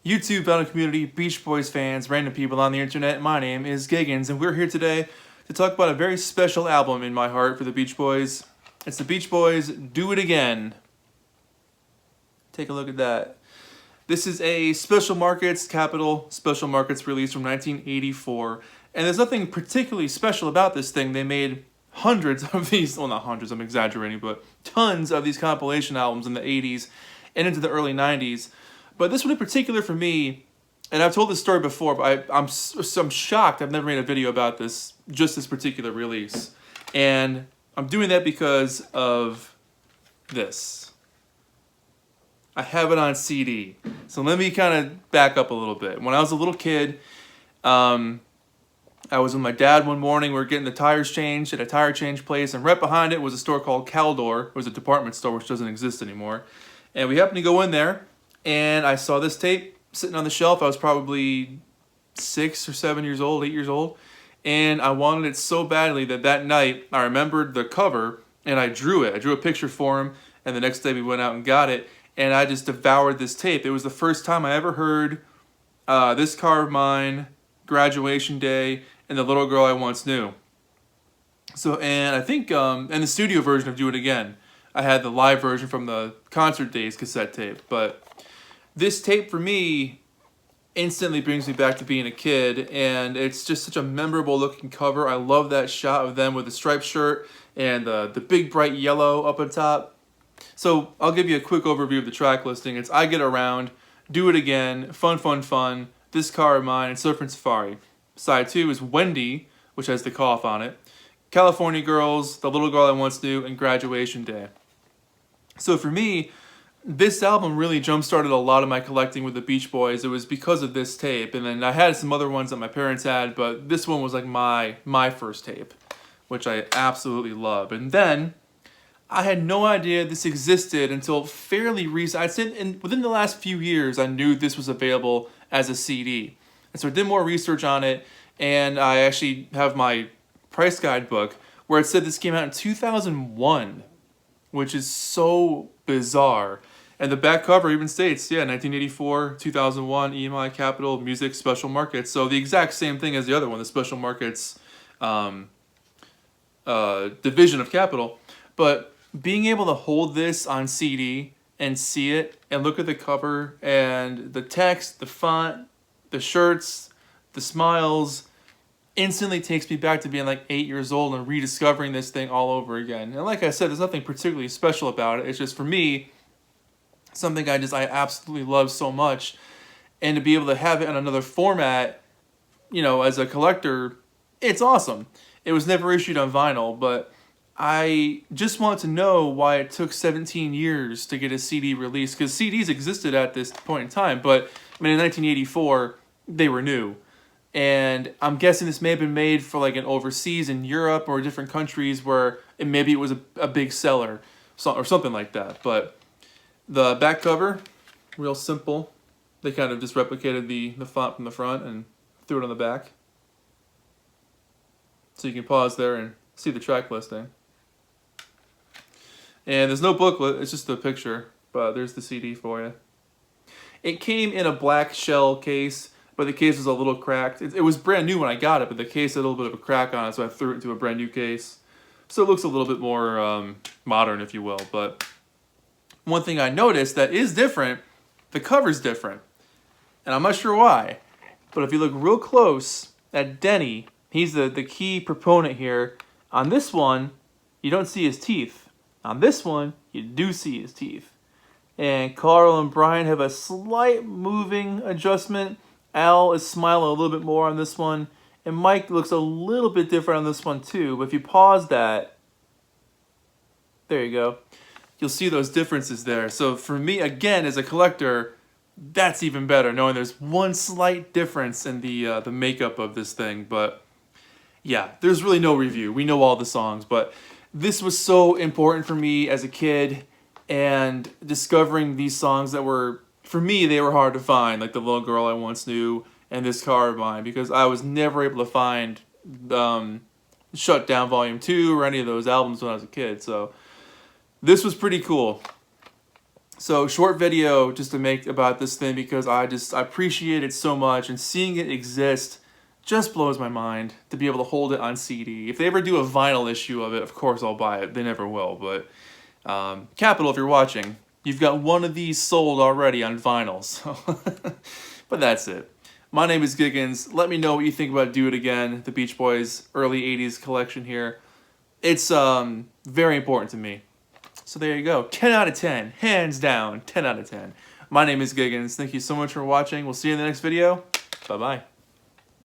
YouTube Battle Community, Beach Boys fans, random people on the internet, my name is Giggens, and we're here today to talk about a very special album in my heart for the Beach Boys. It's the Beach Boys' Do It Again. Take a look at that. This is a Special Markets, Capitol Special Markets release from 1984, and there's nothing particularly special about this thing. They made hundreds of these, well, not hundreds, I'm exaggerating, but tons of these compilation albums in the 80s and into the early 90s. But this one in particular for me, and I've told this story before, but I'm shocked I've never made a video about this, just this particular release. And I'm doing that because of this. I have it on CD. So let me kind of back up a little bit. When I was a little kid, I was with my dad one morning. We were getting the tires changed at a tire change place, and right behind it was a store called Caldor. It was a department store which doesn't exist anymore. And we happened to go in there, and I saw this tape sitting on the shelf. I was probably 6 or 7 years old, 8 years old, and I wanted it so badly that night I remembered the cover, and I drew it. I drew a picture for him, and the next day we went out and got it, and I just devoured this tape. It was the first time I ever heard This Car of Mine, Graduation Day, and The Little Girl I Once Knew. So, and I think, and the studio version of Do It Again. I had the live version from the Concert Days cassette tape, but this tape for me instantly brings me back to being a kid, and it's just such a memorable looking cover. I love that shot of them with the striped shirt and the big bright yellow up on top. So I'll give you a quick overview of the track listing. It's I Get Around, Do It Again, Fun Fun Fun, This Car of Mine, and Surfing Safari. Side 2 is Wendy, which has the cough on it, California Girls, The Little Girl I Once Knew, and Graduation Day. So for me, this album really jump-started a lot of my collecting with the Beach Boys. It was because of this tape, and then I had some other ones that my parents had, but this one was like my first tape, which I absolutely love. And then I had no idea this existed until fairly recent. I'd say within the last few years, I knew this was available as a CD. And so I did more research on it, and I actually have my price guide book where it said this came out in 2001, which is so bizarre. And the back cover even states, yeah, 1984, 2001, EMI, Capitol, Music, Special Markets. So the exact same thing as the other one, the Special Markets division of Capitol. But being able to hold this on CD and see it and look at the cover and the text, the font, the shirts, the smiles, instantly takes me back to being like 8 years old and rediscovering this thing all over again. And like I said, there's nothing particularly special about it. It's just, for me, something I absolutely love so much. And to be able to have it in another format, you know, as a collector, it's awesome. It was never issued on vinyl, but I just want to know why it took 17 years to get a CD release, because CDs existed at this point in time, but I mean, in 1984, they were new. And I'm guessing this may have been made for like an overseas in Europe or different countries where maybe it was a big seller or something like that. But the back cover, real simple. They kind of just replicated the font from the front and threw it on the back. So you can pause there and see the track listing. And there's no booklet, it's just a picture, but there's the CD for you. It came in a black shell case, but the case was a little cracked. It was brand new when I got it, but the case had a little bit of a crack on it, so I threw it into a brand new case. So it looks a little bit more modern, if you will. But one thing I noticed that is different, the cover's different. And I'm not sure why, but if you look real close at Denny, he's the key proponent here. On this one, you don't see his teeth. On this one, you do see his teeth. And Carl and Brian have a slight moving adjustment. Al is smiling a little bit more on this one. And Mike looks a little bit different on this one too. But if you pause that, there you go. You'll see those differences there. So for me, again, as a collector, that's even better, knowing there's one slight difference in the makeup of this thing. But yeah, there's really no review. We know all the songs, but this was so important for me as a kid, and discovering these songs that were, for me, they were hard to find, like The Little Girl I Once Knew and This Car of Mine, because I was never able to find Shut Down Volume 2 or any of those albums when I was a kid. So this was pretty cool. So short video just to make about this thing because I appreciate it so much, and seeing it exist just blows my mind to be able to hold it on CD. If they ever do a vinyl issue of it, of course I'll buy it. They never will, but Capital, if you're watching, you've got one of these sold already on vinyl. So but that's it. My name is Giggens. Let me know what you think about Do It Again, the Beach Boys early 80s collection here. It's very important to me. So there you go. 10 out of 10. Hands down. 10 out of 10. My name is Giggens. Thank you so much for watching. We'll see you in the next video. Bye-bye.